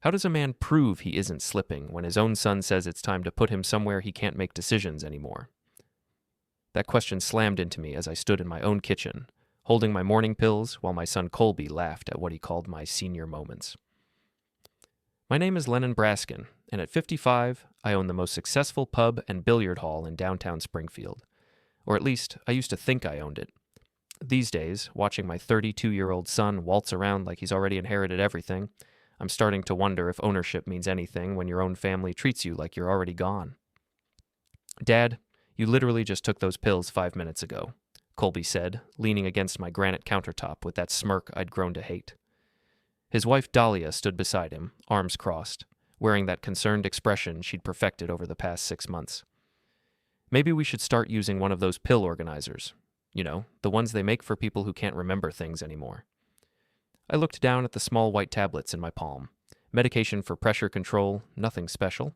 How does a man prove he isn't slipping when his own son says it's time to put him somewhere he can't make decisions anymore? That question slammed into me as I stood in my own kitchen, holding my morning pills while my son Colby laughed at what he called my senior moments. My name is Lennon Brasken, and at 55, I own the most successful pub and billiard hall in downtown Springfield. Or at least, I used to think I owned it. These days, watching my 32-year-old son waltz around like he's already inherited everything, I'm starting to wonder if ownership means anything when your own family treats you like you're already gone. Dad, you literally just took those pills 5 minutes ago, Colby said, leaning against my granite countertop with that smirk I'd grown to hate. His wife Dalia stood beside him, arms crossed, wearing that concerned expression she'd perfected over the past 6 months. Maybe we should start using one of those pill organizers. You know, the ones they make for people who can't remember things anymore. I looked down at the small white tablets in my palm. Medication for pressure control, nothing special.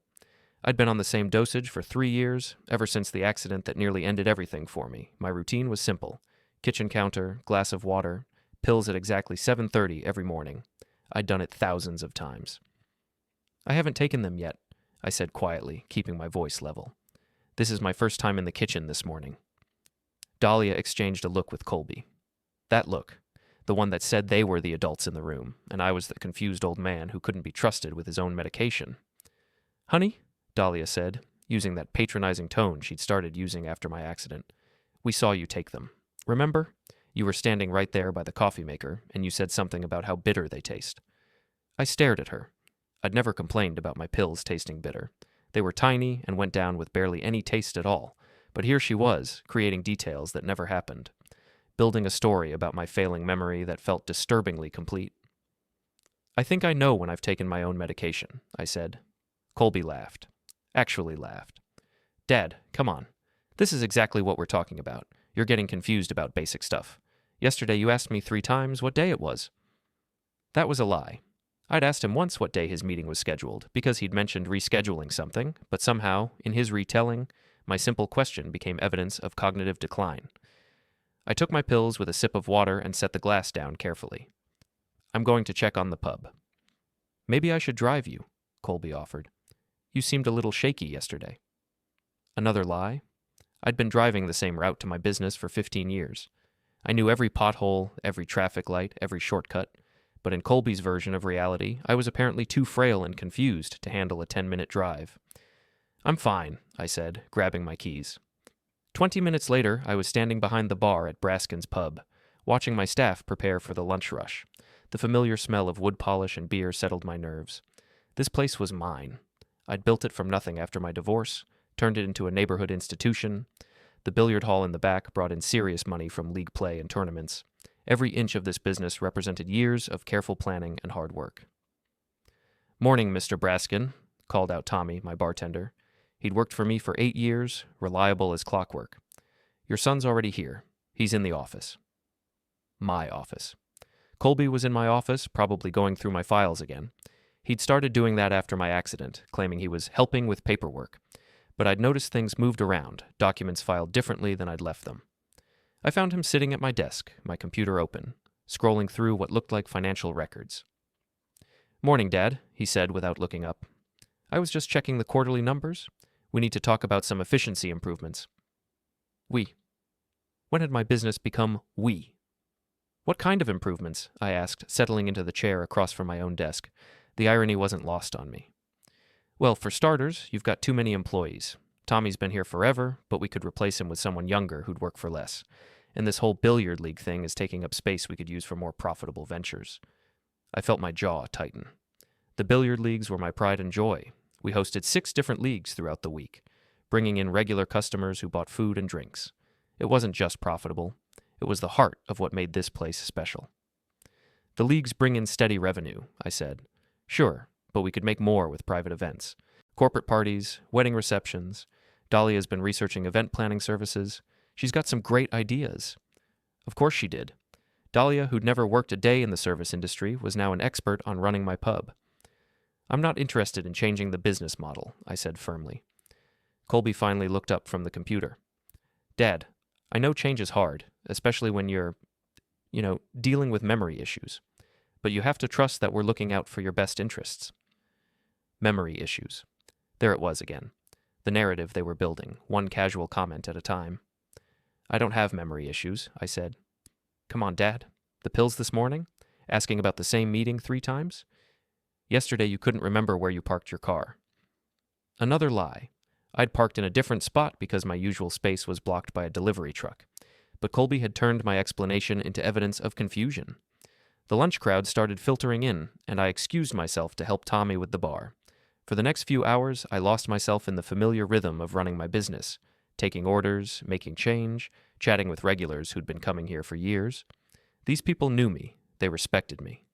I'd been on the same dosage for 3 years, ever since the accident that nearly ended everything for me. My routine was simple. Kitchen counter, glass of water, pills at exactly 7:30 every morning. I'd done it thousands of times. I haven't taken them yet, I said quietly, keeping my voice level. This is my first time in the kitchen this morning. Dalia exchanged a look with Colby. That look, the one that said they were the adults in the room, and I was the confused old man who couldn't be trusted with his own medication. Honey, Dalia said, using that patronizing tone she'd started using after my accident, we saw you take them. Remember? You were standing right there by the coffee maker, and you said something about how bitter they taste. I stared at her. I'd never complained about my pills tasting bitter. They were tiny and went down with barely any taste at all, but here she was, creating details that never happened, building a story about my failing memory that felt disturbingly complete. I think I know when I've taken my own medication, I said. Colby laughed. Actually laughed. Dad, come on. This is exactly what we're talking about. You're getting confused about basic stuff. Yesterday you asked me 3 times what day it was. That was a lie. I'd asked him once what day his meeting was scheduled, because he'd mentioned rescheduling something, but somehow, in his retelling, my simple question became evidence of cognitive decline. I took my pills with a sip of water and set the glass down carefully. I'm going to check on the pub. Maybe I should drive you, Colby offered. You seemed a little shaky yesterday. Another lie? I'd been driving the same route to my business for 15 years. I knew every pothole, every traffic light, every shortcut, but in Colby's version of reality, I was apparently too frail and confused to handle a 10-minute drive. I'm fine, I said, grabbing my keys. 20 minutes later, I was standing behind the bar at Brasken's pub, watching my staff prepare for the lunch rush. The familiar smell of wood polish and beer settled my nerves. This place was mine. I'd built it from nothing after my divorce, turned it into a neighborhood institution. The billiard hall in the back brought in serious money from league play and tournaments. Every inch of this business represented years of careful planning and hard work. Morning, Mr. Brasken, called out Tommy, my bartender. He'd worked for me for 8 years, reliable as clockwork. Your son's already here. He's in the office. My office. Colby was in my office, probably going through my files again. He'd started doing that after my accident, claiming he was helping with paperwork. But I'd noticed things moved around, documents filed differently than I'd left them. I found him sitting at my desk, my computer open, scrolling through what looked like financial records. Morning, Dad, he said without looking up. I was just checking the quarterly numbers. We need to talk about some efficiency improvements. We. When had my business become we? What kind of improvements? I asked, settling into the chair across from my own desk. The irony wasn't lost on me. Well, for starters, you've got too many employees. Tommy's been here forever, but we could replace him with someone younger who'd work for less. And this whole billiard league thing is taking up space we could use for more profitable ventures. I felt my jaw tighten. The billiard leagues were my pride and joy. We hosted 6 different leagues throughout the week, bringing in regular customers who bought food and drinks. It wasn't just profitable. It was the heart of what made this place special. The leagues bring in steady revenue, I said. Sure, but we could make more with private events. Corporate parties, wedding receptions. Dalia's been researching event planning services. She's got some great ideas. Of course she did. Dalia, who'd never worked a day in the service industry, was now an expert on running my pub. I'm not interested in changing the business model, I said firmly. Colby finally looked up from the computer. Dad, I know change is hard, especially when you're, dealing with memory issues. But you have to trust that we're looking out for your best interests. Memory issues. There it was again. The narrative they were building, one casual comment at a time. I don't have memory issues, I said. Come on, Dad. The pills this morning? Asking about the same meeting 3 times? Yesterday you couldn't remember where you parked your car. Another lie. I'd parked in a different spot because my usual space was blocked by a delivery truck. But Colby had turned my explanation into evidence of confusion. The lunch crowd started filtering in, and I excused myself to help Tommy with the bar. For the next few hours, I lost myself in the familiar rhythm of running my business, taking orders, making change, chatting with regulars who'd been coming here for years. These people knew me. They respected me.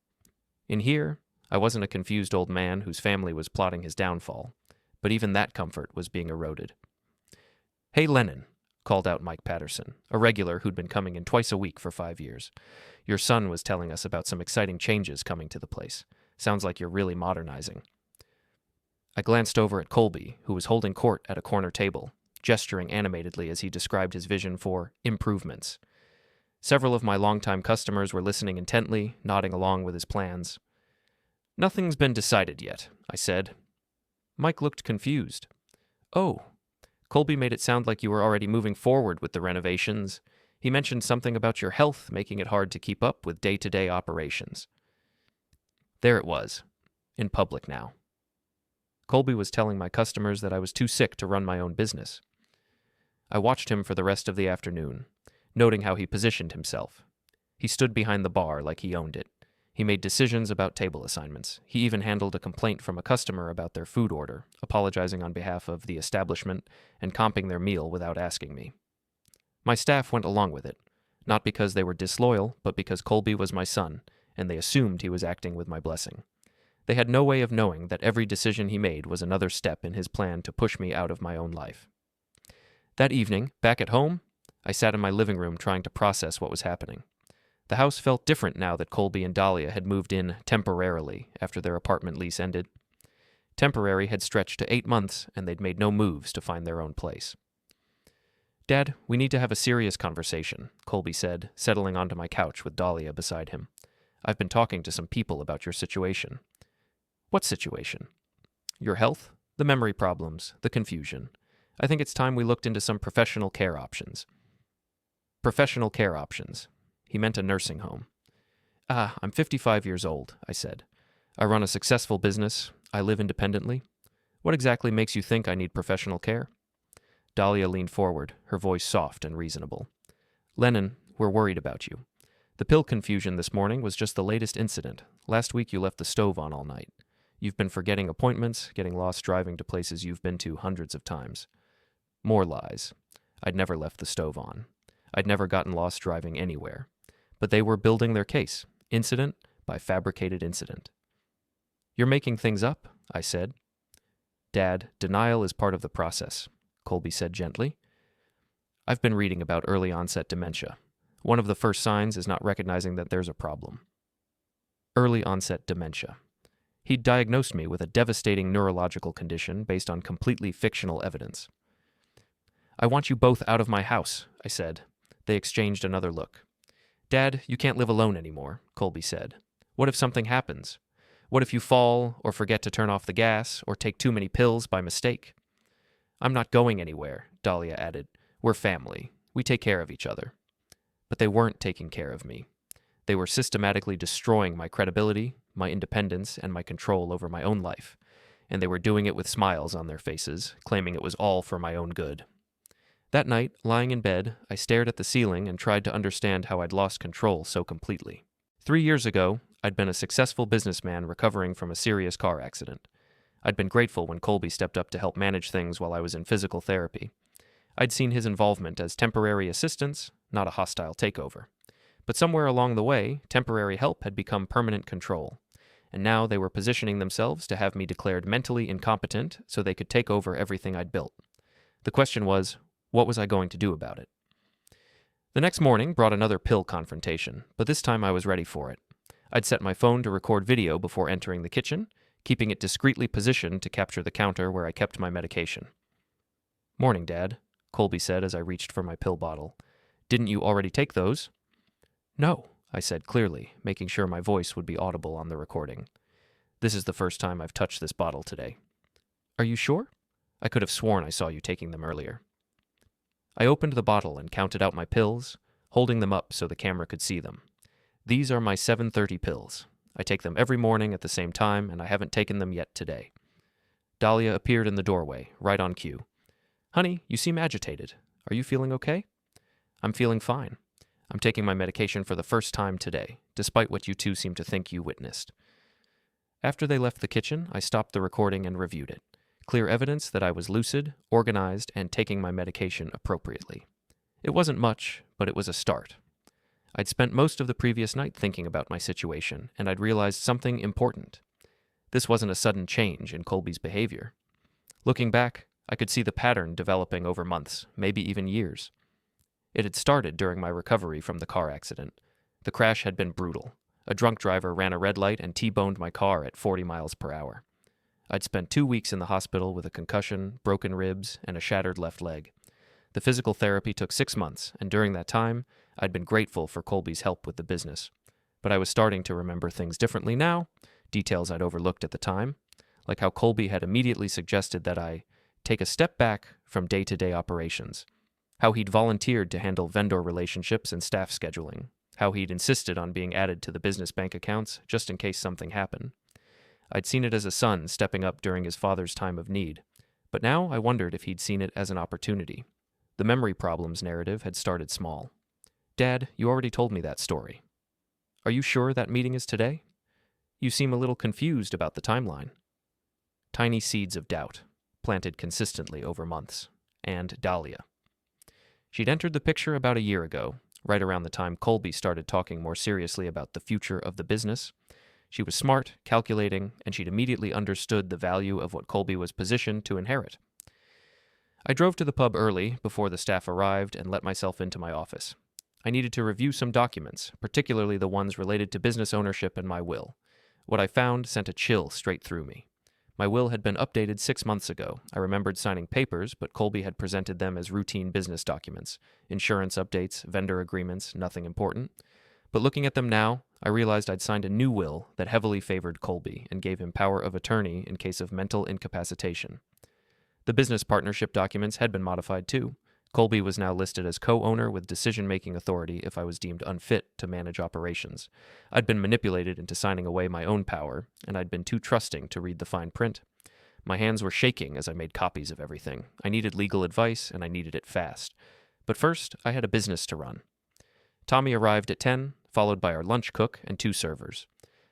In here, I wasn't a confused old man whose family was plotting his downfall, but even that comfort was being eroded. Hey, Lennon, called out Mike Patterson, a regular who'd been coming in twice a week for 5 years. Your son was telling us about some exciting changes coming to the place. Sounds like you're really modernizing. I glanced over at Colby, who was holding court at a corner table, gesturing animatedly as he described his vision for improvements. Several of my longtime customers were listening intently, nodding along with his plans. Nothing's been decided yet, I said. Mike looked confused. Oh, Colby made it sound like you were already moving forward with the renovations. He mentioned something about your health making it hard to keep up with day-to-day operations. There it was, in public now. Colby was telling my customers that I was too sick to run my own business. I watched him for the rest of the afternoon, noting how he positioned himself. He stood behind the bar like he owned it. He made decisions about table assignments. He even handled a complaint from a customer about their food order, apologizing on behalf of the establishment and comping their meal without asking me. My staff went along with it, not because they were disloyal, but because Colby was my son, and they assumed he was acting with my blessing. They had no way of knowing that every decision he made was another step in his plan to push me out of my own life. That evening, back at home, I sat in my living room trying to process what was happening. The house felt different now that Colby and Dalia had moved in temporarily after their apartment lease ended. Temporary had stretched to 8 months, and they'd made no moves to find their own place. Dad, we need to have a serious conversation, Colby said, settling onto my couch with Dalia beside him. I've been talking to some people about your situation. What situation? Your health, the memory problems, the confusion. I think it's time we looked into some professional care options. Professional care options. He meant a nursing home. I'm 55 years old, I said. I run a successful business. I live independently. What exactly makes you think I need professional care? Dalia leaned forward, her voice soft and reasonable. Lennon, we're worried about you. The pill confusion this morning was just the latest incident. Last week you left the stove on all night. You've been forgetting appointments, getting lost driving to places you've been to hundreds of times. More lies. I'd never left the stove on. I'd never gotten lost driving anywhere. But they were building their case, incident by fabricated incident. You're making things up, I said. Dad, denial is part of the process, Colby said gently. I've been reading about early onset dementia. One of the first signs is not recognizing that there's a problem. Early onset dementia. He'd diagnosed me with a devastating neurological condition based on completely fictional evidence. I want you both out of my house, I said. They exchanged another look. Dad, you can't live alone anymore, Colby said. What if something happens? What if you fall, or forget to turn off the gas, or take too many pills by mistake? I'm not going anywhere, Dalia added. We're family. We take care of each other. But they weren't taking care of me. They were systematically destroying my credibility, my independence, and my control over my own life, and they were doing it with smiles on their faces, claiming it was all for my own good. That night, lying in bed, I stared at the ceiling and tried to understand how I'd lost control so completely. 3 years ago, I'd been a successful businessman recovering from a serious car accident. I'd been grateful when Colby stepped up to help manage things while I was in physical therapy. I'd seen his involvement as temporary assistance, not a hostile takeover. But somewhere along the way, temporary help had become permanent control, and now they were positioning themselves to have me declared mentally incompetent so they could take over everything I'd built. The question was, what was I going to do about it? The next morning brought another pill confrontation, but this time I was ready for it. I'd set my phone to record video before entering the kitchen, keeping it discreetly positioned to capture the counter where I kept my medication. Morning, Dad, Colby said as I reached for my pill bottle. Didn't you already take those? No, I said clearly, making sure my voice would be audible on the recording. This is the first time I've touched this bottle today. Are you sure? I could have sworn I saw you taking them earlier. I opened the bottle and counted out my pills, holding them up so the camera could see them. These are my 7:30 pills. I take them every morning at the same time, and I haven't taken them yet today. Dalia appeared in the doorway, right on cue. Honey, you seem agitated. Are you feeling okay? I'm feeling fine. I'm taking my medication for the first time today, despite what you two seem to think you witnessed. After they left the kitchen, I stopped the recording and reviewed it. Clear evidence that I was lucid, organized, and taking my medication appropriately. It wasn't much, but it was a start. I'd spent most of the previous night thinking about my situation, and I'd realized something important. This wasn't a sudden change in Colby's behavior. Looking back, I could see the pattern developing over months, maybe even years. It had started during my recovery from the car accident. The crash had been brutal. A drunk driver ran a red light and T-boned my car at 40 miles per hour. I'd spent 2 weeks in the hospital with a concussion, broken ribs, and a shattered left leg. The physical therapy took 6 months, and during that time, I'd been grateful for Colby's help with the business. But I was starting to remember things differently now, details I'd overlooked at the time, like how Colby had immediately suggested that I take a step back from day-to-day operations, how he'd volunteered to handle vendor relationships and staff scheduling, how he'd insisted on being added to the business bank accounts just in case something happened. I'd seen it as a son stepping up during his father's time of need, but now I wondered if he'd seen it as an opportunity. The memory problems narrative had started small. Dad, you already told me that story. Are you sure that meeting is today? You seem a little confused about the timeline. Tiny seeds of doubt, planted consistently over months. And Dalia. She'd entered the picture about a year ago, right around the time Colby started talking more seriously about the future of the business. She was smart, calculating, and she'd immediately understood the value of what Colby was positioned to inherit. I drove to the pub early, before the staff arrived, and let myself into my office. I needed to review some documents, particularly the ones related to business ownership and my will. What I found sent a chill straight through me. My will had been updated 6 months ago. I remembered signing papers, but Colby had presented them as routine business documents. Insurance updates, vendor agreements, nothing important. But looking at them now, I realized I'd signed a new will that heavily favored Colby and gave him power of attorney in case of mental incapacitation. The business partnership documents had been modified too. Colby was now listed as co-owner with decision-making authority if I was deemed unfit to manage operations. I'd been manipulated into signing away my own power, and I'd been too trusting to read the fine print. My hands were shaking as I made copies of everything. I needed legal advice, and I needed it fast. But first, I had a business to run. Tommy arrived at 10, followed by our lunch cook and 2 servers.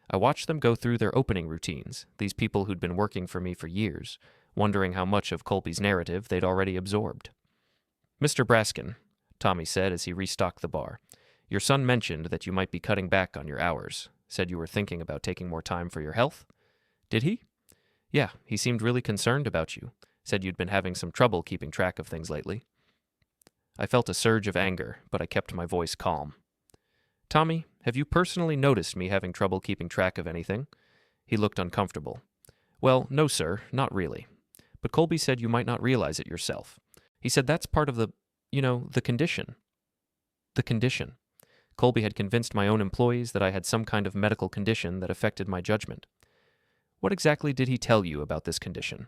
I watched them go through their opening routines, these people who'd been working for me for years, wondering how much of Colby's narrative they'd already absorbed. Mr. Brasken, Tommy said as he restocked the bar, your son mentioned that you might be cutting back on your hours, said you were thinking about taking more time for your health. Did he? Yeah, he seemed really concerned about you, said you'd been having some trouble keeping track of things lately. I felt a surge of anger, but I kept my voice calm. Tommy, have you personally noticed me having trouble keeping track of anything? He looked uncomfortable. Well, no, sir, not really. But Colby said you might not realize it yourself. He said that's part of the condition. The condition. Colby had convinced my own employees that I had some kind of medical condition that affected my judgment. What exactly did he tell you about this condition?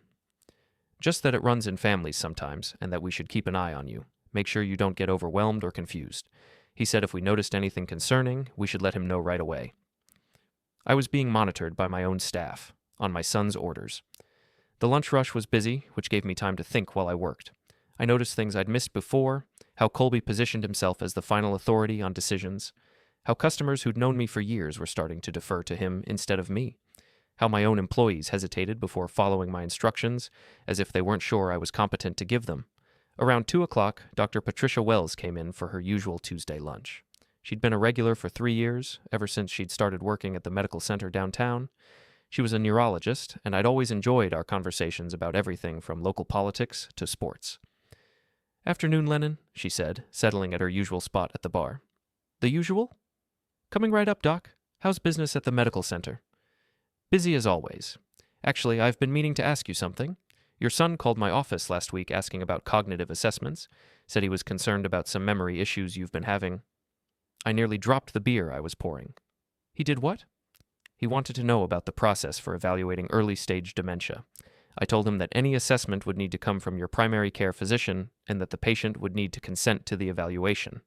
Just that it runs in families sometimes, and that we should keep an eye on you. Make sure you don't get overwhelmed or confused. He said if we noticed anything concerning, we should let him know right away. I was being monitored by my own staff, on my son's orders. The lunch rush was busy, which gave me time to think while I worked. I noticed things I'd missed before, how Colby positioned himself as the final authority on decisions, how customers who'd known me for years were starting to defer to him instead of me, how my own employees hesitated before following my instructions as if they weren't sure I was competent to give them. Around 2 o'clock, Dr. Patricia Wells came in for her usual Tuesday lunch. She'd been a regular for 3 years, ever since she'd started working at the medical center downtown. She was a neurologist, and I'd always enjoyed our conversations about everything from local politics to sports. Afternoon, Lennon, she said, settling at her usual spot at the bar. The usual? Coming right up, Doc. How's business at the medical center? Busy as always. Actually, I've been meaning to ask you something. Your son called my office last week asking about cognitive assessments, said he was concerned about some memory issues you've been having. I nearly dropped the beer I was pouring. He did what? He wanted to know about the process for evaluating early-stage dementia. I told him that any assessment would need to come from your primary care physician and that the patient would need to consent to the evaluation.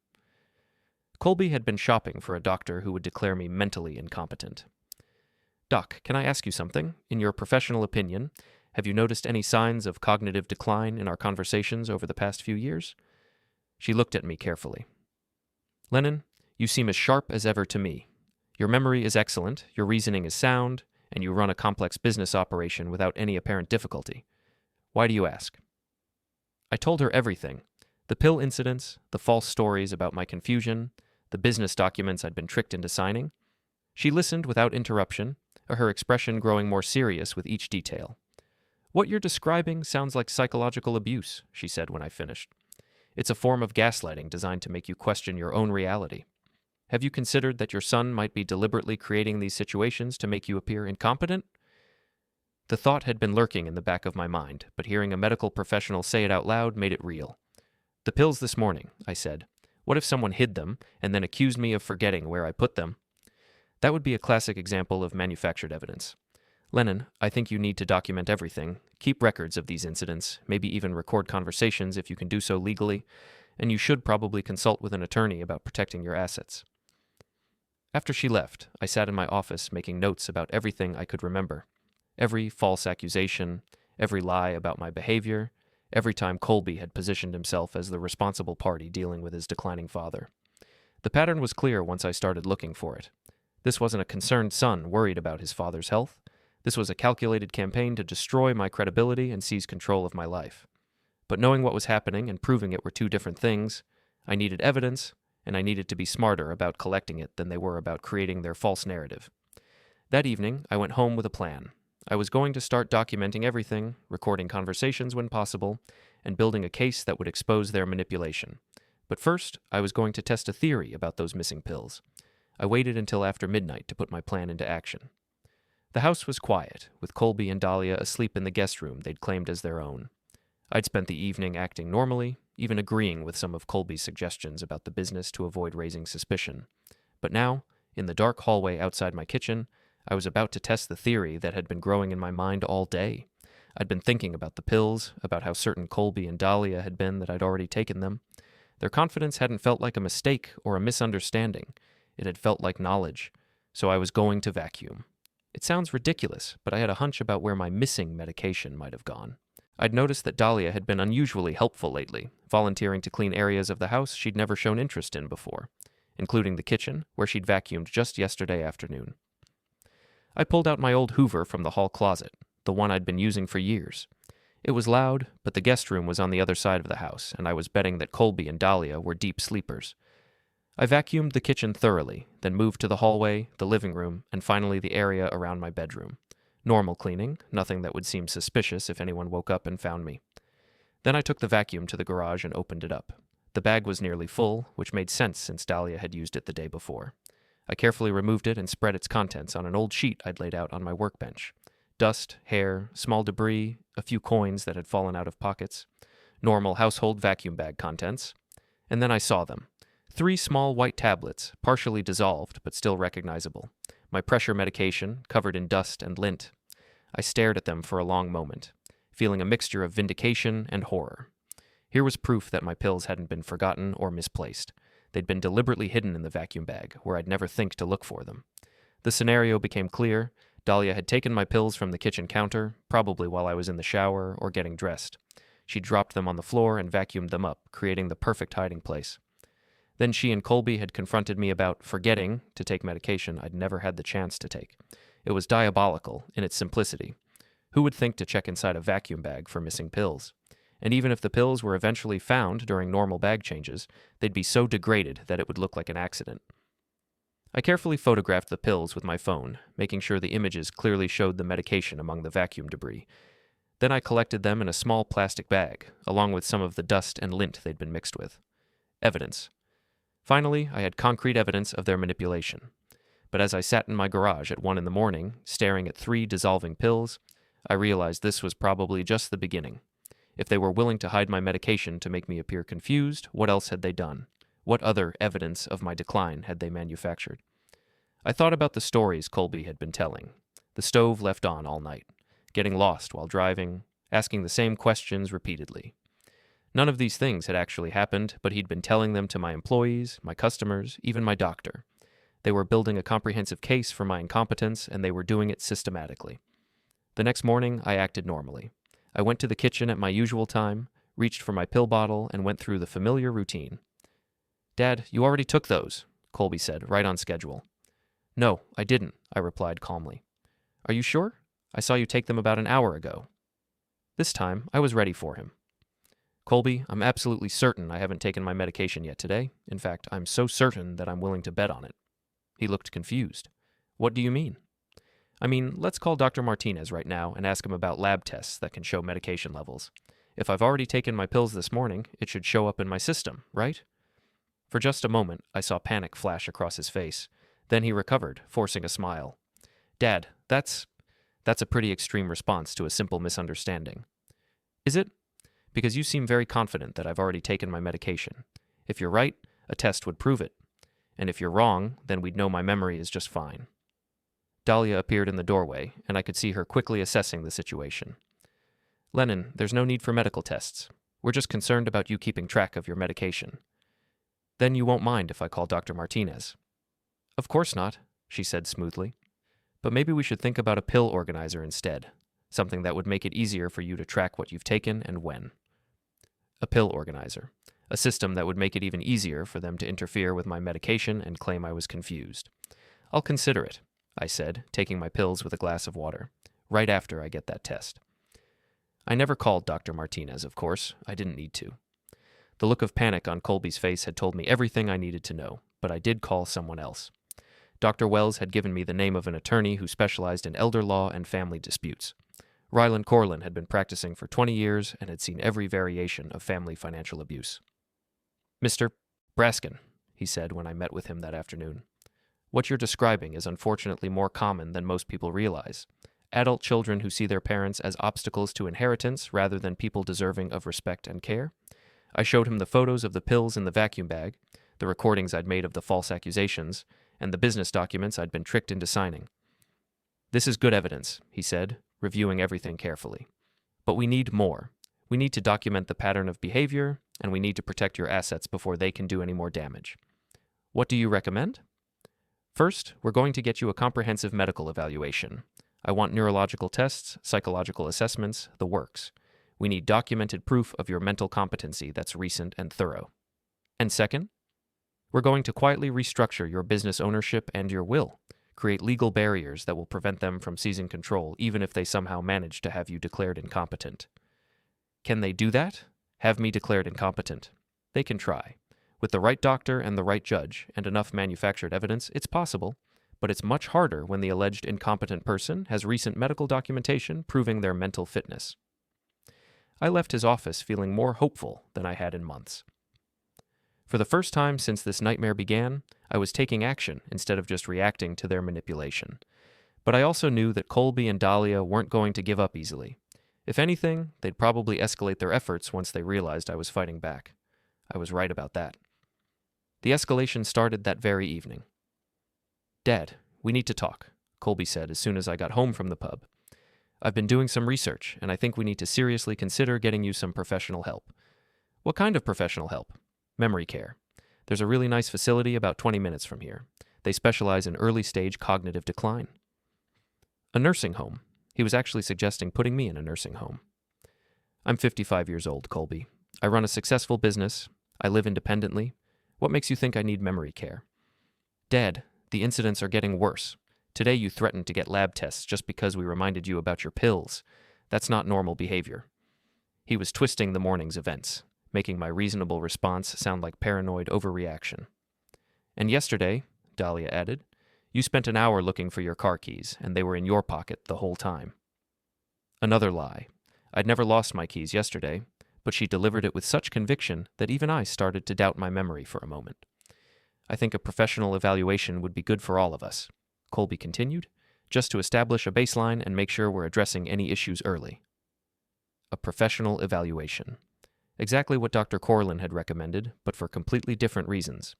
Colby had been shopping for a doctor who would declare me mentally incompetent. "Doc, can I ask you something? In your professional opinion, have you noticed any signs of cognitive decline in our conversations over the past few years?" She looked at me carefully. "Lennon, you seem as sharp as ever to me. Your memory is excellent, your reasoning is sound, and you run a complex business operation without any apparent difficulty. Why do you ask?" I told her everything. The pill incidents, the false stories about my confusion, the business documents I'd been tricked into signing. She listened without interruption, her expression growing more serious with each detail. "What you're describing sounds like psychological abuse," she said when I finished. "It's a form of gaslighting designed to make you question your own reality. Have you considered that your son might be deliberately creating these situations to make you appear incompetent?" The thought had been lurking in the back of my mind, but hearing a medical professional say it out loud made it real. "The pills this morning," I said. "What if someone hid them and then accused me of forgetting where I put them?" That would be a classic example of manufactured evidence. "Lennon, I think you need to document everything, keep records of these incidents, maybe even record conversations if you can do so legally, and you should probably consult with an attorney about protecting your assets." After she left, I sat in my office making notes about everything I could remember. Every false accusation, every lie about my behavior, every time Colby had positioned himself as the responsible party dealing with his declining father. The pattern was clear once I started looking for it. This wasn't a concerned son worried about his father's health. This was a calculated campaign to destroy my credibility and seize control of my life. But knowing what was happening and proving it were two different things, I needed evidence, and I needed to be smarter about collecting it than they were about creating their false narrative. That evening, I went home with a plan. I was going to start documenting everything, recording conversations when possible, and building a case that would expose their manipulation. But first, I was going to test a theory about those missing pills. I waited until after midnight to put my plan into action. The house was quiet, with Colby and Dalia asleep in the guest room they'd claimed as their own. I'd spent the evening acting normally, even agreeing with some of Colby's suggestions about the business to avoid raising suspicion. But now, in the dark hallway outside my kitchen, I was about to test the theory that had been growing in my mind all day. I'd been thinking about the pills, about how certain Colby and Dalia had been that I'd already taken them. Their confidence hadn't felt like a mistake or a misunderstanding. It had felt like knowledge. So I was going to vacuum. It sounds ridiculous, but I had a hunch about where my missing medication might have gone. I'd noticed that Dalia had been unusually helpful lately, volunteering to clean areas of the house she'd never shown interest in before, including the kitchen, where she'd vacuumed just yesterday afternoon. I pulled out my old Hoover from the hall closet, the one I'd been using for years. It was loud, but the guest room was on the other side of the house, and I was betting that Colby and Dalia were deep sleepers. I vacuumed the kitchen thoroughly, then moved to the hallway, the living room, and finally the area around my bedroom. Normal cleaning, nothing that would seem suspicious if anyone woke up and found me. Then I took the vacuum to the garage and opened it up. The bag was nearly full, which made sense since Dalia had used it the day before. I carefully removed it and spread its contents on an old sheet I'd laid out on my workbench. Dust, hair, small debris, a few coins that had fallen out of pockets. Normal household vacuum bag contents. And then I saw them. 3 small white tablets, partially dissolved but still recognizable. My pressure medication, covered in dust and lint. I stared at them for a long moment, feeling a mixture of vindication and horror. Here was proof that my pills hadn't been forgotten or misplaced. They'd been deliberately hidden in the vacuum bag, where I'd never think to look for them. The scenario became clear. Dalia had taken my pills from the kitchen counter, probably while I was in the shower or getting dressed. She dropped them on the floor and vacuumed them up, creating the perfect hiding place. Then she and Colby had confronted me about forgetting to take medication I'd never had the chance to take. It was diabolical in its simplicity. Who would think to check inside a vacuum bag for missing pills? And even if the pills were eventually found during normal bag changes, they'd be so degraded that it would look like an accident. I carefully photographed the pills with my phone, making sure the images clearly showed the medication among the vacuum debris. Then I collected them in a small plastic bag, along with some of the dust and lint they'd been mixed with. Evidence. Finally, I had concrete evidence of their manipulation. But as I sat in my garage at 1 a.m, staring at 3 dissolving pills, I realized this was probably just the beginning. If they were willing to hide my medication to make me appear confused, what else had they done? What other evidence of my decline had they manufactured? I thought about the stories Colby had been telling. The stove left on all night, getting lost while driving, asking the same questions repeatedly. None of these things had actually happened, but he'd been telling them to my employees, my customers, even my doctor. They were building a comprehensive case for my incompetence, and they were doing it systematically. The next morning, I acted normally. I went to the kitchen at my usual time, reached for my pill bottle, and went through the familiar routine. "Dad, you already took those," Colby said, right on schedule. "No, I didn't," I replied calmly. "Are you sure? I saw you take them about an hour ago." This time, I was ready for him. "Colby, I'm absolutely certain I haven't taken my medication yet today. In fact, I'm so certain that I'm willing to bet on it." He looked confused. "What do you mean?" "I mean, let's call Dr. Martinez right now and ask him about lab tests that can show medication levels. If I've already taken my pills this morning, it should show up in my system, right?" For just a moment, I saw panic flash across his face. Then he recovered, forcing a smile. "Dad, that's a pretty extreme response to a simple misunderstanding." "Is it? Because you seem very confident that I've already taken my medication. If you're right, a test would prove it. And if you're wrong, then we'd know my memory is just fine." Dalia appeared in the doorway, and I could see her quickly assessing the situation. "Lennon, there's no need for medical tests. We're just concerned about you keeping track of your medication." "Then you won't mind if I call Dr. Martinez." "Of course not," she said smoothly. "But maybe we should think about a pill organizer instead, something that would make it easier for you to track what you've taken and when." A pill organizer, a system that would make it even easier for them to interfere with my medication and claim I was confused. "I'll consider it," I said, taking my pills with a glass of water, "right after I get that test." I never called Dr. Martinez, of course. I didn't need to. The look of panic on Colby's face had told me everything I needed to know, but I did call someone else. Dr. Wells had given me the name of an attorney who specialized in elder law and family disputes. Ryland Corlin had been practicing for 20 years and had seen every variation of family financial abuse. "Mr. Brasken," he said when I met with him that afternoon, "what you're describing is unfortunately more common than most people realize. Adult children who see their parents as obstacles to inheritance rather than people deserving of respect and care." I showed him the photos of the pills in the vacuum bag, the recordings I'd made of the false accusations, and the business documents I'd been tricked into signing. "This is good evidence," he said, reviewing everything carefully. "But we need more. We need to document the pattern of behavior, and we need to protect your assets before they can do any more damage. What do you recommend?" "First, we're going to get you a comprehensive medical evaluation. I want neurological tests, psychological assessments, the works. We need documented proof of your mental competency that's recent and thorough. And second, we're going to quietly restructure your business ownership and your will, create legal barriers that will prevent them from seizing control even if they somehow manage to have you declared incompetent." Can they do that? Have me declared incompetent? They can try. With the right doctor and the right judge and enough manufactured evidence, it's possible, but it's much harder when the alleged incompetent person has recent medical documentation proving their mental fitness. I left his office feeling more hopeful than I had in months. For the first time since this nightmare began, I was taking action instead of just reacting to their manipulation. But I also knew that Colby and Dalia weren't going to give up easily. If anything, they'd probably escalate their efforts once they realized I was fighting back. I was right about that. The escalation started that very evening. "Dad, we need to talk," Colby said as soon as I got home from the pub. "I've been doing some research, and I think we need to seriously consider getting you some professional help." "What kind of professional help?" "Memory care. There's a really nice facility about 20 minutes from here. They specialize in early-stage cognitive decline." "A nursing home." He was actually suggesting putting me in a nursing home. "I'm 55 years old, Colby. I run a successful business. I live independently. What makes you think I need memory care?" "Dad, the incidents are getting worse. Today you threatened to get lab tests just because we reminded you about your pills. That's not normal behavior." He was twisting the morning's events, making my reasonable response sound like paranoid overreaction. "And yesterday," Dalia added, "you spent an hour looking for your car keys, and they were in your pocket the whole time." Another lie. I'd never lost my keys yesterday, but she delivered it with such conviction that even I started to doubt my memory for a moment. "I think a professional evaluation would be good for all of us," Colby continued, "just to establish a baseline and make sure we're addressing any issues early." A professional evaluation. Exactly what Dr. Corlin had recommended, but for completely different reasons.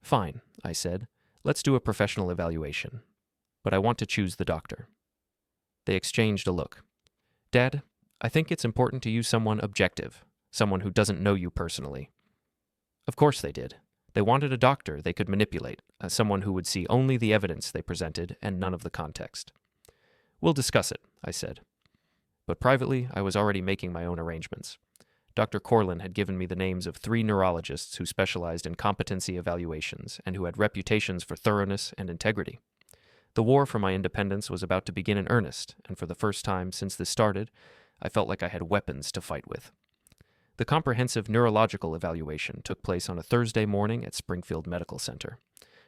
"Fine," I said. Let's do a professional evaluation. But I want to choose the doctor. They exchanged a look. Dad, I think it's important to use someone objective, someone who doesn't know you personally. Of course they did. They wanted a doctor they could manipulate, someone who would see only the evidence they presented and none of the context. We'll discuss it, I said. But privately, I was already making my own arrangements. Dr. Corlin had given me the names of 3 neurologists who specialized in competency evaluations and who had reputations for thoroughness and integrity. The war for my independence was about to begin in earnest, and for the first time since this started, I felt like I had weapons to fight with. The comprehensive neurological evaluation took place on a Thursday morning at Springfield Medical Center.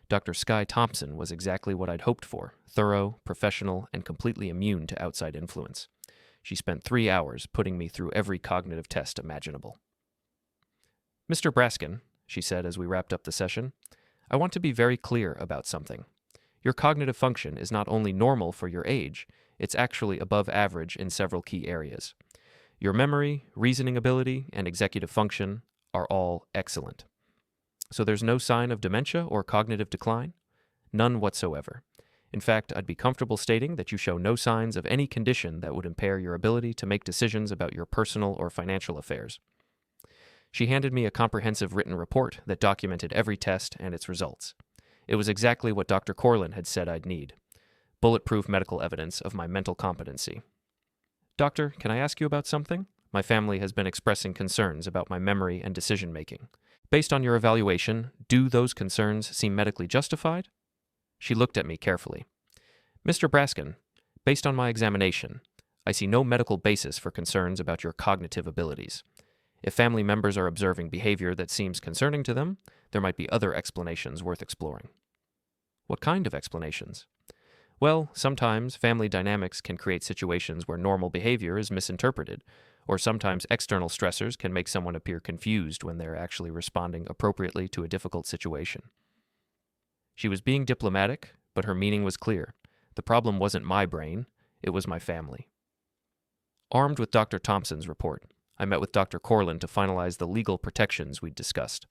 Dr. Skye Thompson was exactly what I'd hoped for, thorough, professional, and completely immune to outside influence. She spent 3 hours putting me through every cognitive test imaginable. Mr. Brasken, she said as we wrapped up the session, I want to be very clear about something. Your cognitive function is not only normal for your age, it's actually above average in several key areas. Your memory, reasoning ability, and executive function are all excellent. So there's no sign of dementia or cognitive decline? None whatsoever. In fact, I'd be comfortable stating that you show no signs of any condition that would impair your ability to make decisions about your personal or financial affairs. She handed me a comprehensive written report that documented every test and its results. It was exactly what Dr. Corlin had said I'd need. Bulletproof medical evidence of my mental competency. Doctor, can I ask you about something? My family has been expressing concerns about my memory and decision-making. Based on your evaluation, do those concerns seem medically justified? She looked at me carefully. Mr. Brasken, based on my examination, I see no medical basis for concerns about your cognitive abilities. If family members are observing behavior that seems concerning to them, there might be other explanations worth exploring. What kind of explanations? Well, sometimes family dynamics can create situations where normal behavior is misinterpreted, or sometimes external stressors can make someone appear confused when they're actually responding appropriately to a difficult situation. She was being diplomatic, but her meaning was clear. The problem wasn't my brain, it was my family. Armed with Dr. Thompson's report, I met with Dr. Corlin to finalize the legal protections we'd discussed.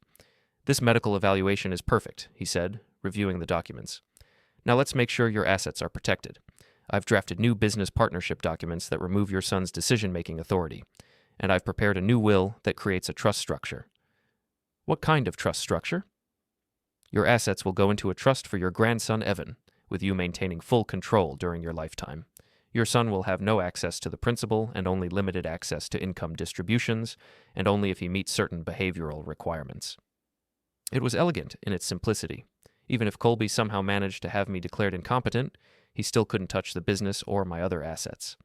This medical evaluation is perfect, he said, reviewing the documents. Now let's make sure your assets are protected. I've drafted new business partnership documents that remove your son's decision-making authority, and I've prepared a new will that creates a trust structure. What kind of trust structure? Your assets will go into a trust for your grandson Evan, with you maintaining full control during your lifetime. Your son will have no access to the principal and only limited access to income distributions, and only if he meets certain behavioral requirements. It was elegant in its simplicity. Even if Colby somehow managed to have me declared incompetent, he still couldn't touch the business or my other assets.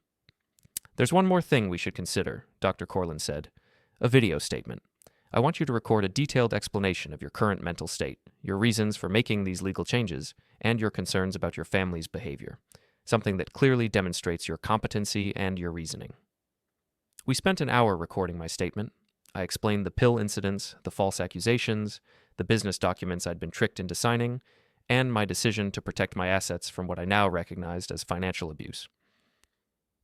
There's one more thing we should consider, Dr. Corlin said. A video statement. I want you to record a detailed explanation of your current mental state, your reasons for making these legal changes, and your concerns about your family's behavior. Something that clearly demonstrates your competency and your reasoning. We spent an hour recording my statement. I explained the pill incidents, the false accusations, the business documents I'd been tricked into signing, and my decision to protect my assets from what I now recognized as financial abuse.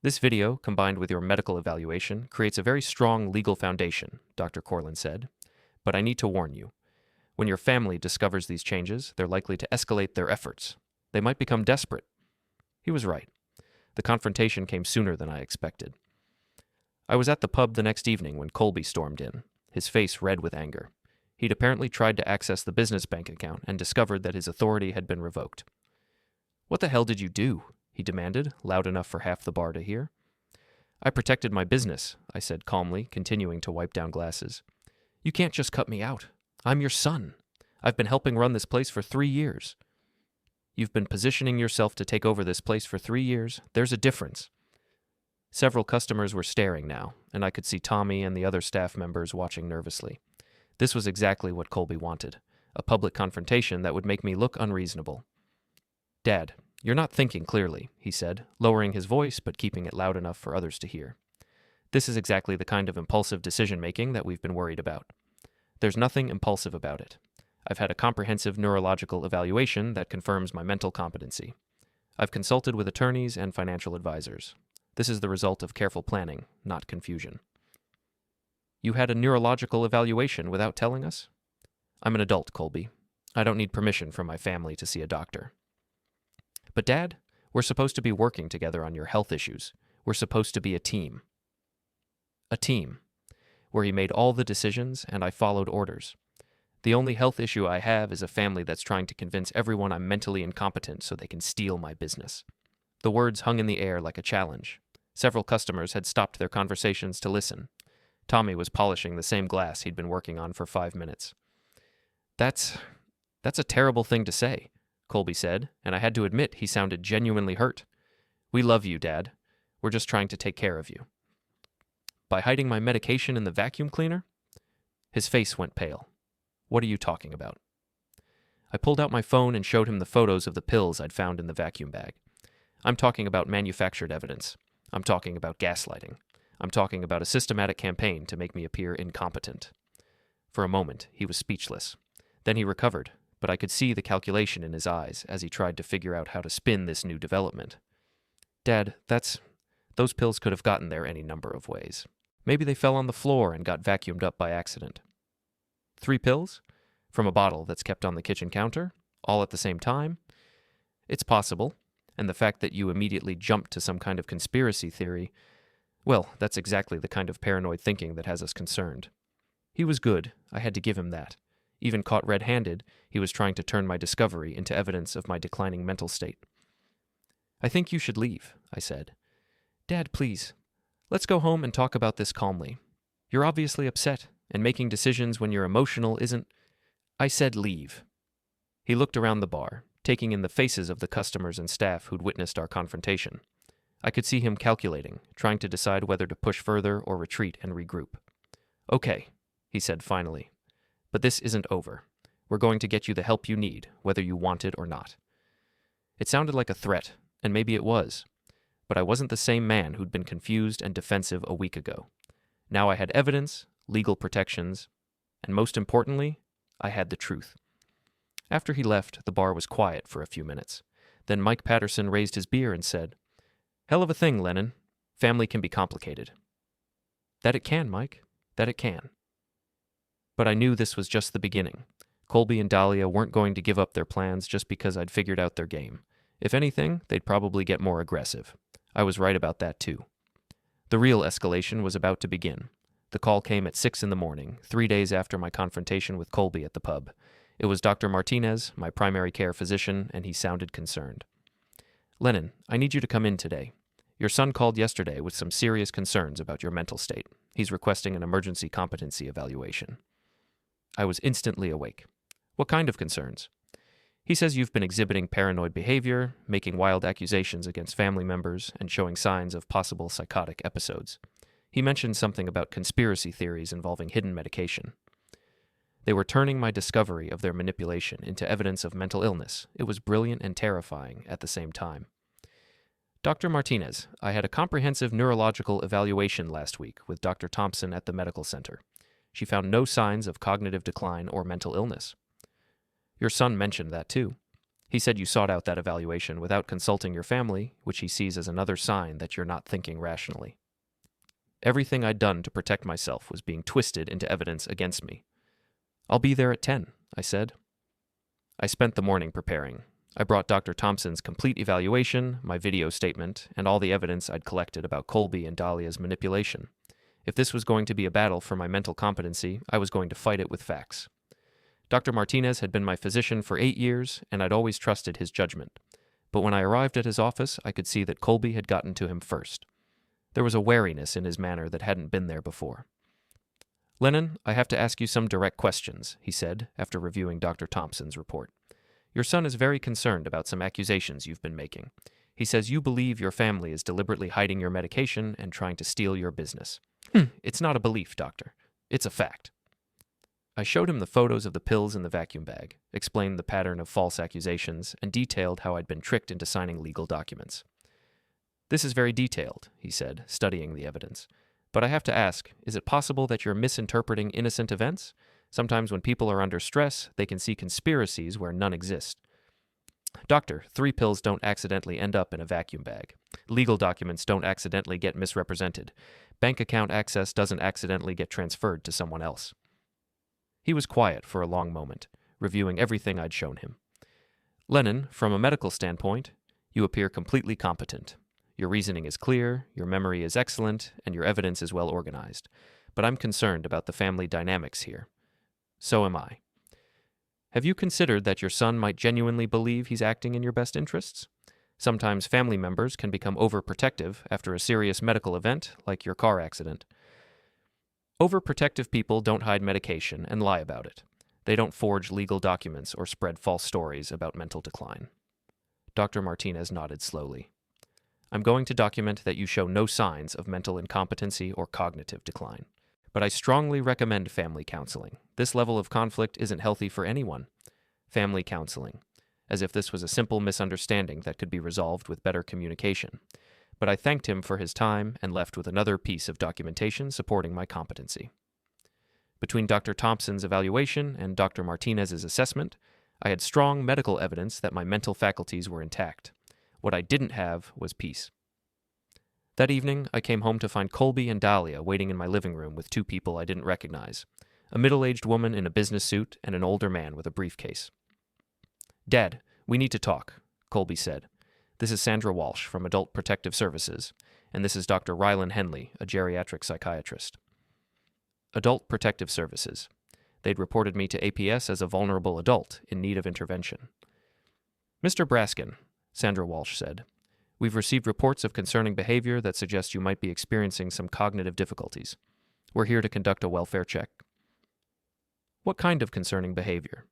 This video, combined with your medical evaluation, creates a very strong legal foundation, Dr. Corlin said. But I need to warn you. When your family discovers these changes, they're likely to escalate their efforts. They might become desperate. He was right. The confrontation came sooner than I expected. I was at the pub the next evening when Colby stormed in, his face red with anger. He'd apparently tried to access the business bank account and discovered that his authority had been revoked. What the hell did you do? He demanded, loud enough for half the bar to hear. I protected my business, I said calmly, continuing to wipe down glasses. You can't just cut me out. I'm your son. I've been helping run this place for 3 years. You've been positioning yourself to take over this place for 3 years. There's a difference. Several customers were staring now, and I could see Tommy and the other staff members watching nervously. This was exactly what Colby wanted, a public confrontation that would make me look unreasonable. Dad, you're not thinking clearly, he said, lowering his voice but keeping it loud enough for others to hear. This is exactly the kind of impulsive decision-making that we've been worried about. There's nothing impulsive about it. I've had a comprehensive neurological evaluation that confirms my mental competency. I've consulted with attorneys and financial advisors. This is the result of careful planning, not confusion. You had a neurological evaluation without telling us? I'm an adult, Colby. I don't need permission from my family to see a doctor. But Dad, we're supposed to be working together on your health issues. We're supposed to be a team. A team, where he made all the decisions and I followed orders. The only health issue I have is a family that's trying to convince everyone I'm mentally incompetent so they can steal my business. The words hung in the air like a challenge. Several customers had stopped their conversations to listen. Tommy was polishing the same glass he'd been working on for 5 minutes. That's a terrible thing to say, Colby said, and I had to admit he sounded genuinely hurt. We love you, Dad. We're just trying to take care of you. By hiding my medication in the vacuum cleaner? His face went pale. What are you talking about? I pulled out my phone and showed him the photos of the pills I'd found in the vacuum bag. I'm talking about manufactured evidence. I'm talking about gaslighting. I'm talking about a systematic campaign to make me appear incompetent. For a moment, he was speechless. Then he recovered, but I could see the calculation in his eyes as he tried to figure out how to spin this new development. Dad, those pills could have gotten there any number of ways. Maybe they fell on the floor and got vacuumed up by accident. 3 pills? From a bottle that's kept on the kitchen counter? All at the same time? It's possible, and the fact that you immediately jumped to some kind of conspiracy theory, well, that's exactly the kind of paranoid thinking that has us concerned. He was good, I had to give him that. Even caught red-handed, he was trying to turn my discovery into evidence of my declining mental state. I think you should leave, I said. Dad, please. Let's go home and talk about this calmly. You're obviously upset, and making decisions when you're emotional isn't... I said leave. He looked around the bar, taking in the faces of the customers and staff who'd witnessed our confrontation. I could see him calculating, trying to decide whether to push further or retreat and regroup. Okay, he said finally. But this isn't over. We're going to get you the help you need, whether you want it or not. It sounded like a threat, and maybe it was. But I wasn't the same man who'd been confused and defensive a week ago. Now I had evidence, legal protections, and most importantly, I had the truth. After he left, the bar was quiet for a few minutes. Then Mike Patterson raised his beer and said, Hell of a thing, Lennon. Family can be complicated. That it can, Mike. That it can. But I knew this was just the beginning. Colby and Dalia weren't going to give up their plans just because I'd figured out their game. If anything, they'd probably get more aggressive. I was right about that too. The real escalation was about to begin. The call came at 6 a.m, 3 days after my confrontation with Colby at the pub. It was Dr. Martinez, my primary care physician, and he sounded concerned. Lennon, I need you to come in today. Your son called yesterday with some serious concerns about your mental state. He's requesting an emergency competency evaluation. I was instantly awake. What kind of concerns? He says you've been exhibiting paranoid behavior, making wild accusations against family members, and showing signs of possible psychotic episodes. He mentioned something about conspiracy theories involving hidden medication. They were turning my discovery of their manipulation into evidence of mental illness. It was brilliant and terrifying at the same time. Dr. Martinez, I had a comprehensive neurological evaluation last week with Dr. Thompson at the medical center. She found no signs of cognitive decline or mental illness. Your son mentioned that too. He said you sought out that evaluation without consulting your family, which he sees as another sign that you're not thinking rationally. Everything I'd done to protect myself was being twisted into evidence against me. I'll be there at 10, I said. I spent the morning preparing. I brought Dr. Thompson's complete evaluation, my video statement, and all the evidence I'd collected about Colby and Dalia's manipulation. If this was going to be a battle for my mental competency, I was going to fight it with facts. Dr. Martinez had been my physician for 8 years, and I'd always trusted his judgment. But when I arrived at his office, I could see that Colby had gotten to him first. There was a wariness in his manner that hadn't been there before. Lennon, I have to ask you some direct questions, he said, after reviewing Dr. Thompson's report. Your son is very concerned about some accusations you've been making. He says you believe your family is deliberately hiding your medication and trying to steal your business. It's not a belief, doctor. It's a fact. I showed him the photos of the pills in the vacuum bag, explained the pattern of false accusations, and detailed how I'd been tricked into signing legal documents. This is very detailed, he said, studying the evidence. But I have to ask, is it possible that you're misinterpreting innocent events? Sometimes when people are under stress, they can see conspiracies where none exist. Doctor, 3 pills don't accidentally end up in a vacuum bag. Legal documents don't accidentally get misrepresented. Bank account access doesn't accidentally get transferred to someone else. He was quiet for a long moment, reviewing everything I'd shown him. Lennon, from a medical standpoint, you appear completely competent. Your reasoning is clear, your memory is excellent, and your evidence is well organized. But I'm concerned about the family dynamics here. So am I. Have you considered that your son might genuinely believe he's acting in your best interests? Sometimes family members can become overprotective after a serious medical event, like your car accident. Overprotective people don't hide medication and lie about it. They don't forge legal documents or spread false stories about mental decline. Dr. Martinez nodded slowly. I'm going to document that you show no signs of mental incompetency or cognitive decline. But I strongly recommend family counseling. This level of conflict isn't healthy for anyone. Family counseling. As if this was a simple misunderstanding that could be resolved with better communication. But I thanked him for his time and left with another piece of documentation supporting my competency. Between Dr. Thompson's evaluation and Dr. Martinez's assessment, I had strong medical evidence that my mental faculties were intact. What I didn't have was peace. That evening, I came home to find Colby and Dalia waiting in my living room with two people I didn't recognize, a middle-aged woman in a business suit and an older man with a briefcase. "Dad, we need to talk," Colby said. "This is Sandra Walsh from Adult Protective Services, and this is Dr. Rylan Henley, a geriatric psychiatrist." Adult Protective Services. They'd reported me to APS as a vulnerable adult in need of intervention. "Mr. Brasken," Sandra Walsh said, "we've received reports of concerning behavior that suggest you might be experiencing some cognitive difficulties. We're here to conduct a welfare check." "What kind of concerning behavior?"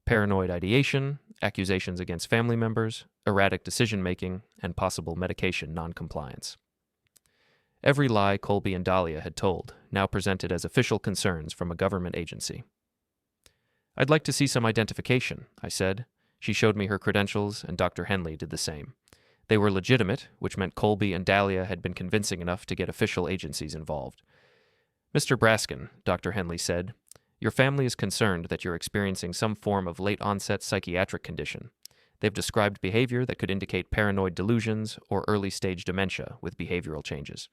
"Paranoid ideation, accusations against family members, erratic decision-making, and possible medication noncompliance." Every lie Colby and Dalia had told, now presented as official concerns from a government agency. "I'd like to see some identification," I said. She showed me her credentials, and Dr. Henley did the same. They were legitimate, which meant Colby and Dalia had been convincing enough to get official agencies involved. "Mr. Brasken," Dr. Henley said, "your family is concerned that you're experiencing some form of late-onset psychiatric condition. They've described behavior that could indicate paranoid delusions or early-stage dementia with behavioral changes."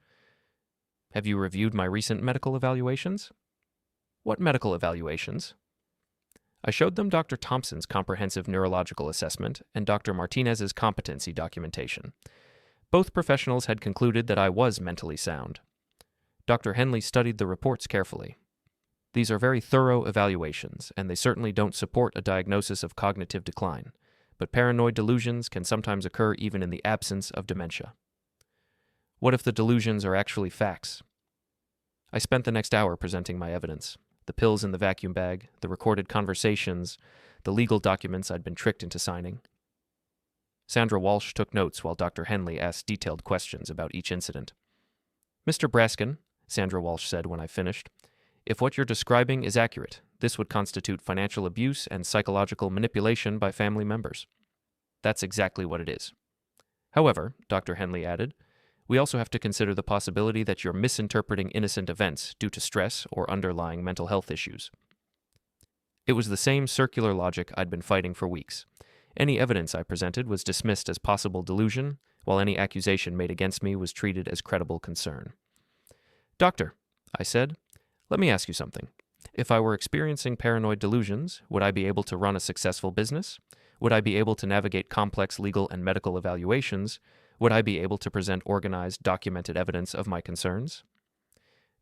"Have you reviewed my recent medical evaluations?" "What medical evaluations?" I showed them Dr. Thompson's comprehensive neurological assessment and Dr. Martinez's competency documentation. Both professionals had concluded that I was mentally sound. Dr. Henley studied the reports carefully. "These are very thorough evaluations, and they certainly don't support a diagnosis of cognitive decline, but paranoid delusions can sometimes occur even in the absence of dementia." "What if the delusions are actually facts?" I spent the next hour presenting my evidence. The pills in the vacuum bag, the recorded conversations, the legal documents I'd been tricked into signing. Sandra Walsh took notes while Dr. Henley asked detailed questions about each incident. "Mr. Brasken," Sandra Walsh said when I finished, "if what you're describing is accurate, this would constitute financial abuse and psychological manipulation by family members." "That's exactly what it is." "However," Dr. Henley added, "we also have to consider the possibility that you're misinterpreting innocent events due to stress or underlying mental health issues." It was the same circular logic I'd been fighting for weeks. Any evidence I presented was dismissed as possible delusion, while any accusation made against me was treated as credible concern. "Doctor," I said, "let me ask you something. If I were experiencing paranoid delusions, would I be able to run a successful business? Would I be able to navigate complex legal and medical evaluations? Would I be able to present organized, documented evidence of my concerns?"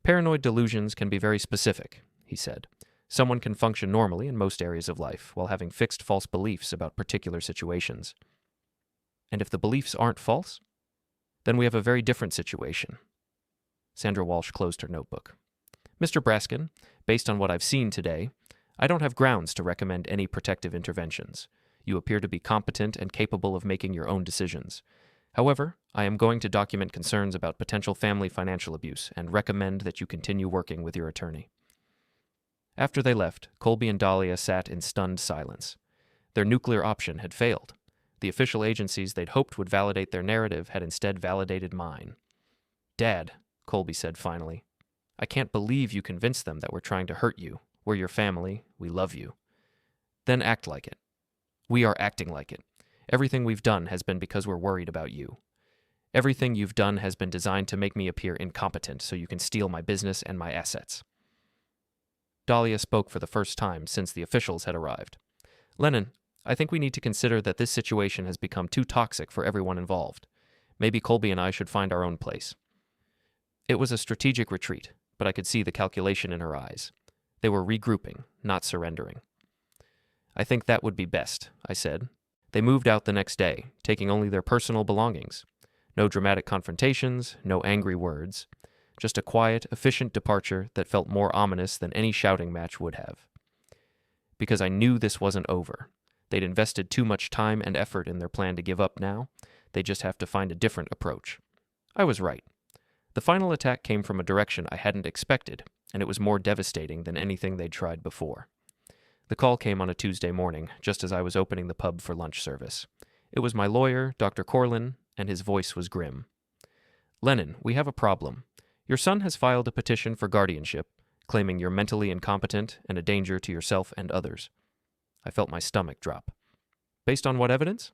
"Paranoid delusions can be very specific," he said. "Someone can function normally in most areas of life while having fixed false beliefs about particular situations." "And if the beliefs aren't false? Then we have a very different situation." Sandra Walsh closed her notebook. "Mr. Brasken, based on what I've seen today, I don't have grounds to recommend any protective interventions. You appear to be competent and capable of making your own decisions. However, I am going to document concerns about potential family financial abuse and recommend that you continue working with your attorney." After they left, Colby and Dalia sat in stunned silence. Their nuclear option had failed. The official agencies they'd hoped would validate their narrative had instead validated mine. "Dad," Colby said finally, "I can't believe you convinced them that we're trying to hurt you. We're your family. We love you." "Then act like it." "We are acting like it. Everything we've done has been because we're worried about you. Everything you've done has been designed to make me appear incompetent so you can steal my business and my assets." Dalia spoke for the first time since the officials had arrived. Lennon, I think we need to consider that this situation has become too toxic for everyone involved. Maybe Colby and I should find our own place. It was a strategic retreat, but I could see the calculation in her eyes. They were regrouping, not surrendering. I think that would be best, I said. They moved out the next day, taking only their personal belongings. No dramatic confrontations, no angry words. Just a quiet, efficient departure that felt more ominous than any shouting match would have. Because I knew this wasn't over. They'd invested too much time and effort in their plan to give up now. They just have to find a different approach. I was right. The final attack came from a direction I hadn't expected, and it was more devastating than anything they'd tried before. The call came on a Tuesday morning, just as I was opening the pub for lunch service. It was my lawyer, Dr. Corlin, and his voice was grim. Lennon, we have a problem. Your son has filed a petition for guardianship, claiming you're mentally incompetent and a danger to yourself and others. I felt my stomach drop. Based on what evidence?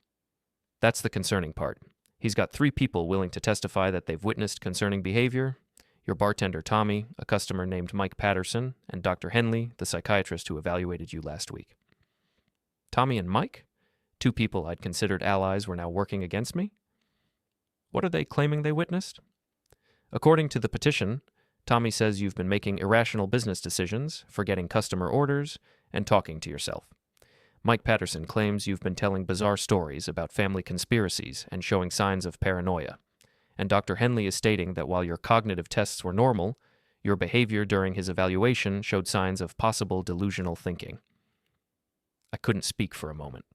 That's the concerning part. He's got 3 people willing to testify that they've witnessed concerning behavior: your bartender Tommy, a customer named Mike Patterson, and Dr. Henley, the psychiatrist who evaluated you last week. Tommy and Mike? 2 people I'd considered allies were now working against me? What are they claiming they witnessed? According to the petition, Tommy says you've been making irrational business decisions, forgetting customer orders, and talking to yourself. Mike Patterson claims you've been telling bizarre stories about family conspiracies and showing signs of paranoia. And Dr. Henley is stating that while your cognitive tests were normal, your behavior during his evaluation showed signs of possible delusional thinking. I couldn't speak for a moment.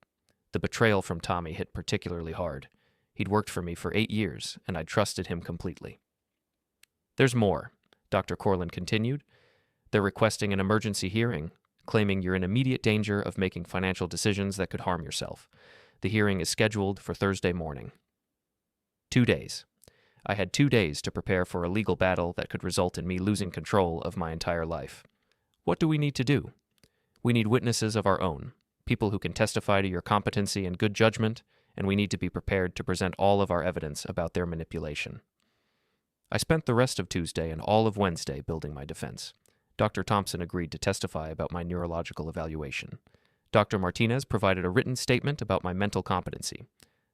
The betrayal from Tommy hit particularly hard. He'd worked for me for 8 years, and I trusted him completely. There's more, Dr. Corlin continued. They're requesting an emergency hearing, claiming you're in immediate danger of making financial decisions that could harm yourself. The hearing is scheduled for Thursday morning. 2 days. I had 2 days to prepare for a legal battle that could result in me losing control of my entire life. What do we need to do? We need witnesses of our own, people who can testify to your competency and good judgment, and we need to be prepared to present all of our evidence about their manipulation. I spent the rest of Tuesday and all of Wednesday building my defense. Dr. Thompson agreed to testify about my neurological evaluation. Dr. Martinez provided a written statement about my mental competency.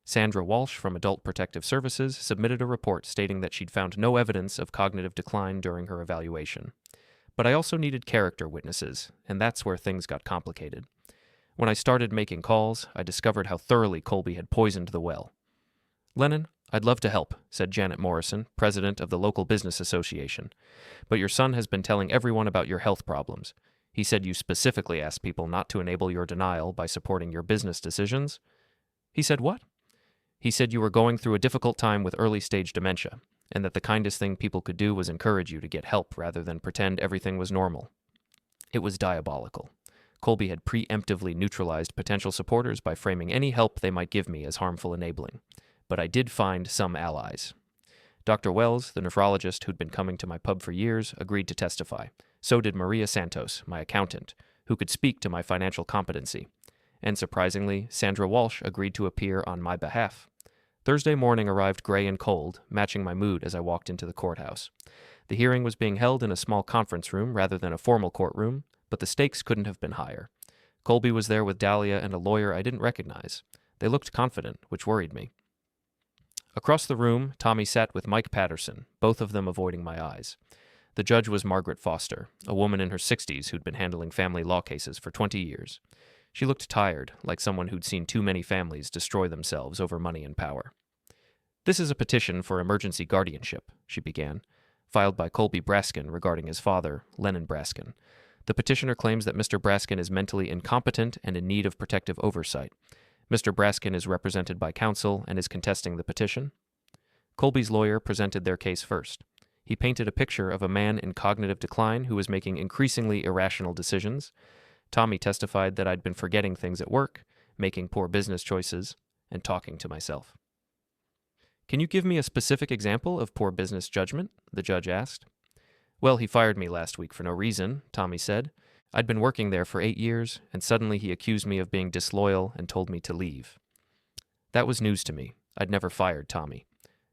Sandra Walsh from Adult Protective Services submitted a report stating that she'd found no evidence of cognitive decline during her evaluation. But I also needed character witnesses, and that's where things got complicated. When I started making calls, I discovered how thoroughly Colby had poisoned the well. Lennon, I'd love to help, said Janet Morrison, president of the local business association. But your son has been telling everyone about your health problems. He said you specifically asked people not to enable your denial by supporting your business decisions. He said what? He said you were going through a difficult time with early-stage dementia, and that the kindest thing people could do was encourage you to get help rather than pretend everything was normal. It was diabolical. Colby had preemptively neutralized potential supporters by framing any help they might give me as harmful enabling. But I did find some allies. Dr. Wells, the nephrologist who'd been coming to my pub for years, agreed to testify. So did Maria Santos, my accountant, who could speak to my financial competency. And surprisingly, Sandra Walsh agreed to appear on my behalf. Thursday morning arrived gray and cold, matching my mood as I walked into the courthouse. The hearing was being held in a small conference room rather than a formal courtroom, but the stakes couldn't have been higher. Colby was there with Dalia and a lawyer I didn't recognize. They looked confident, which worried me. Across the room, Tommy sat with Mike Patterson, both of them avoiding my eyes. The judge was Margaret Foster, a woman in her 60s who'd been handling family law cases for 20 years. She looked tired, like someone who'd seen too many families destroy themselves over money and power. This is a petition for emergency guardianship, she began, filed by Colby Brasken regarding his father, Lennon Brasken. The petitioner claims that Mr. Brasken is mentally incompetent and in need of protective oversight. Mr. Brasken is represented by counsel and is contesting the petition. Colby's lawyer presented their case first. He painted a picture of a man in cognitive decline who was making increasingly irrational decisions. Tommy testified that I'd been forgetting things at work, making poor business choices, and talking to myself. Can you give me a specific example of poor business judgment? The judge asked. Well, he fired me last week for no reason, Tommy said. I'd been working there for 8 years, and suddenly he accused me of being disloyal and told me to leave. That was news to me. I'd never fired Tommy.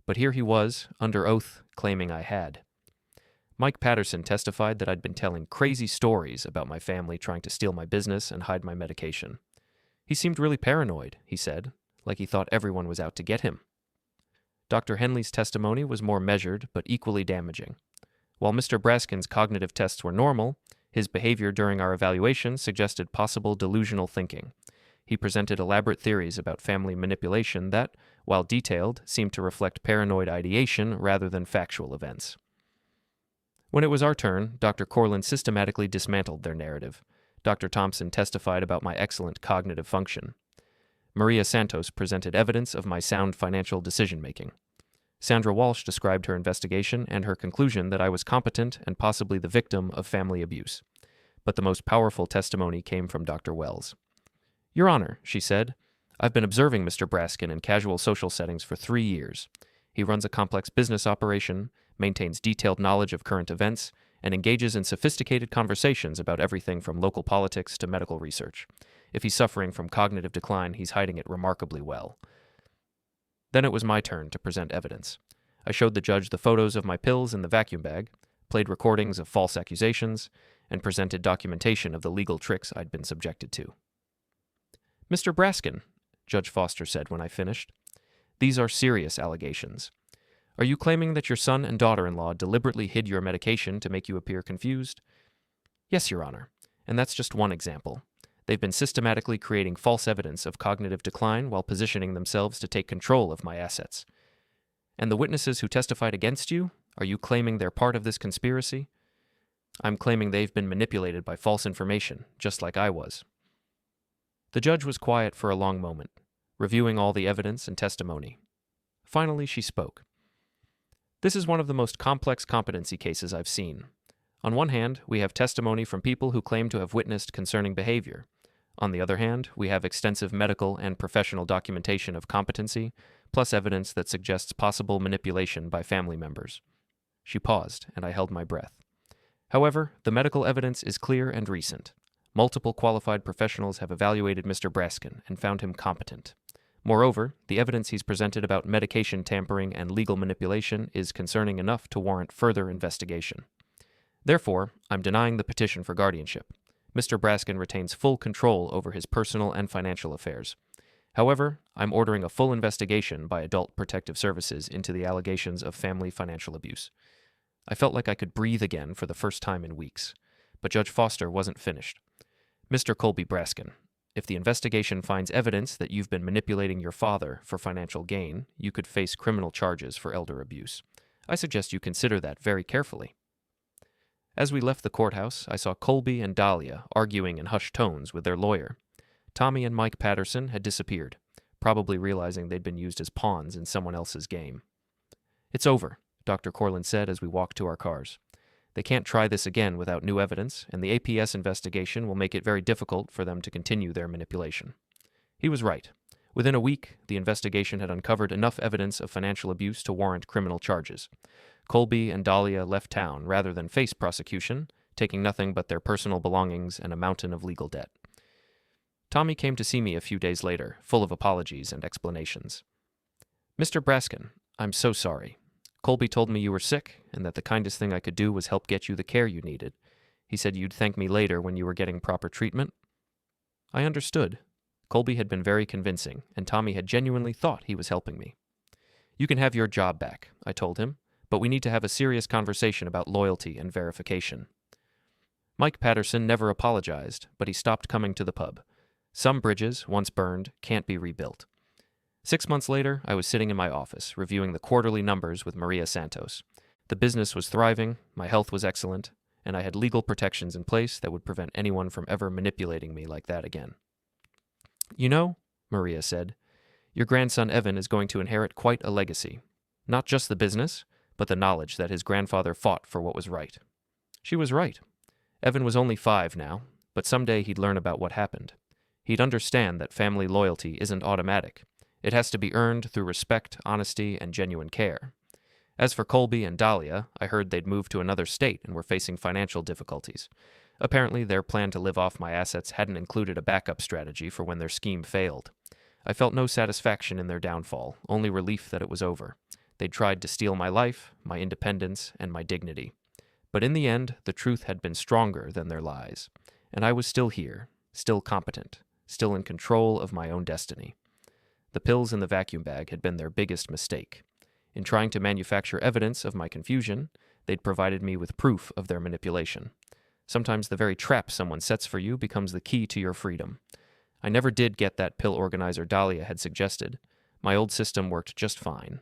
But here he was, under oath, claiming I had. Mike Patterson testified that I'd been telling crazy stories about my family trying to steal my business and hide my medication. He seemed really paranoid, he said, like he thought everyone was out to get him. Dr. Henley's testimony was more measured but equally damaging. While Mr. Brasken's cognitive tests were normal, his behavior during our evaluation suggested possible delusional thinking. He presented elaborate theories about family manipulation that, while detailed, seemed to reflect paranoid ideation rather than factual events. When it was our turn, Dr. Corlin systematically dismantled their narrative. Dr. Thompson testified about my excellent cognitive function. Maria Santos presented evidence of my sound financial decision-making. Sandra Walsh described her investigation and her conclusion that I was competent and possibly the victim of family abuse. But the most powerful testimony came from Dr. Wells. "Your Honor," she said, "I've been observing Mr. Brasken in casual social settings for 3 years. He runs a complex business operation, maintains detailed knowledge of current events, and engages in sophisticated conversations about everything from local politics to medical research. If he's suffering from cognitive decline, he's hiding it remarkably well." Then it was my turn to present evidence. I showed the judge the photos of my pills in the vacuum bag, played recordings of false accusations, and presented documentation of the legal tricks I'd been subjected to. "Mr. Brasken," Judge Foster said when I finished, "these are serious allegations. Are you claiming that your son and daughter-in-law deliberately hid your medication to make you appear confused?" "Yes, Your Honor, and that's just one example. They've been systematically creating false evidence of cognitive decline while positioning themselves to take control of my assets. And the witnesses who testified against you, are you claiming they're part of this conspiracy?" "I'm claiming they've been manipulated by false information, just like I was." The judge was quiet for a long moment, reviewing all the evidence and testimony. Finally, she spoke. "This is one of the most complex competency cases I've seen. On one hand, we have testimony from people who claim to have witnessed concerning behavior. On the other hand, we have extensive medical and professional documentation of competency, plus evidence that suggests possible manipulation by family members." She paused, and I held my breath. "However, the medical evidence is clear and recent. Multiple qualified professionals have evaluated Mr. Brasken and found him competent. Moreover, the evidence he's presented about medication tampering and legal manipulation is concerning enough to warrant further investigation. Therefore, I'm denying the petition for guardianship. Mr. Brasken retains full control over his personal and financial affairs. However, I'm ordering a full investigation by Adult Protective Services into the allegations of family financial abuse." I felt like I could breathe again for the first time in weeks. But Judge Foster wasn't finished. "Mr. Colby Brasken, if the investigation finds evidence that you've been manipulating your father for financial gain, you could face criminal charges for elder abuse. I suggest you consider that very carefully." As we left the courthouse, I saw Colby and Dalia arguing in hushed tones with their lawyer. Tommy and Mike Patterson had disappeared, probably realizing they'd been used as pawns in someone else's game. "It's over," Dr. Corlin said as we walked to our cars. "They can't try this again without new evidence, and the APS investigation will make it very difficult for them to continue their manipulation." He was right. Within a week, the investigation had uncovered enough evidence of financial abuse to warrant criminal charges. Colby and Dalia left town rather than face prosecution, taking nothing but their personal belongings and a mountain of legal debt. Tommy came to see me a few days later, full of apologies and explanations. "Mr. Brasken, I'm so sorry. Colby told me you were sick and that the kindest thing I could do was help get you the care you needed. He said you'd thank me later when you were getting proper treatment." I understood. Colby had been very convincing, and Tommy had genuinely thought he was helping me. "You can have your job back," I told him, "but we need to have a serious conversation about loyalty and verification." Mike Patterson never apologized, but he stopped coming to the pub. Some bridges, once burned, can't be rebuilt. 6 months later, I was sitting in my office, reviewing the quarterly numbers with Maria Santos. The business was thriving, my health was excellent, and I had legal protections in place that would prevent anyone from ever manipulating me like that again. "You know," Maria said, "your grandson Evan is going to inherit quite a legacy. Not just the business, but the knowledge that his grandfather fought for what was right." She was right. Evan was only 5 now, but someday he'd learn about what happened. He'd understand that family loyalty isn't automatic. It has to be earned through respect, honesty, and genuine care. As for Colby and Dalia, I heard they'd moved to another state and were facing financial difficulties. Apparently, their plan to live off my assets hadn't included a backup strategy for when their scheme failed. I felt no satisfaction in their downfall, only relief that it was over. They'd tried to steal my life, my independence, and my dignity. But in the end, the truth had been stronger than their lies, and I was still here, still competent, still in control of my own destiny. The pills in the vacuum bag had been their biggest mistake. In trying to manufacture evidence of my confusion, they'd provided me with proof of their manipulation. Sometimes the very trap someone sets for you becomes the key to your freedom. I never did get that pill organizer Dalia had suggested. My old system worked just fine.